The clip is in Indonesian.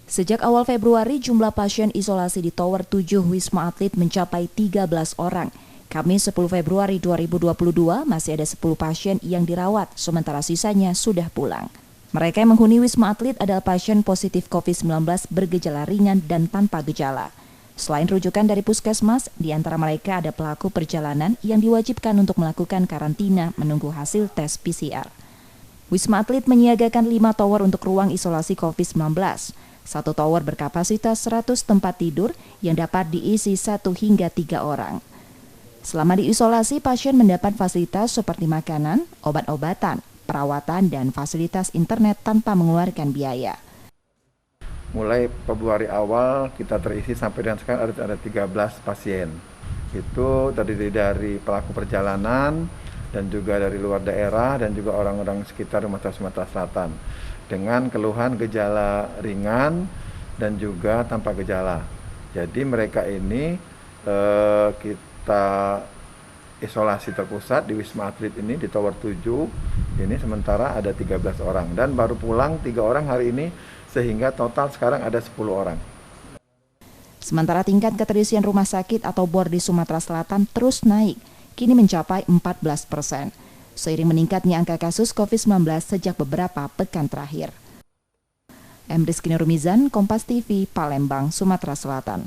Sejak awal Februari, jumlah pasien isolasi di Tower 7 Wisma Atlet mencapai 13 orang. Kamis 10 Februari 2022 masih ada 10 pasien yang dirawat, sementara sisanya sudah pulang. Mereka yang menghuni Wisma Atlet adalah pasien positif COVID-19 bergejala ringan dan tanpa gejala. Selain rujukan dari puskesmas, di antara mereka ada pelaku perjalanan yang diwajibkan untuk melakukan karantina menunggu hasil tes PCR. Wisma Atlet menyiagakan 5 tower untuk ruang isolasi COVID-19. Satu tower berkapasitas 100 tempat tidur yang dapat diisi 1 hingga 3 orang. Selama diisolasi, pasien mendapat fasilitas seperti makanan, obat-obatan, perawatan, dan fasilitas internet tanpa mengeluarkan biaya. Mulai Februari awal kita terisi sampai dengan sekarang ada 13 pasien. Itu terdiri dari pelaku perjalanan dan juga dari luar daerah dan juga orang-orang sekitar Sumatera Selatan dengan keluhan gejala ringan dan juga tanpa gejala. Jadi mereka ini kita isolasi terpusat di Wisma Atlet ini di Tower 7 ini sementara ada 13 orang dan baru pulang 3 orang hari ini sehingga total sekarang ada 10 orang. Sementara tingkat keterisian rumah sakit atau BOR di Sumatera Selatan terus naik, kini mencapai 14%. Seiring meningkatnya angka kasus COVID-19 sejak beberapa pekan terakhir. Rizky Nurmizan, Kompas TV, Palembang, Sumatera Selatan.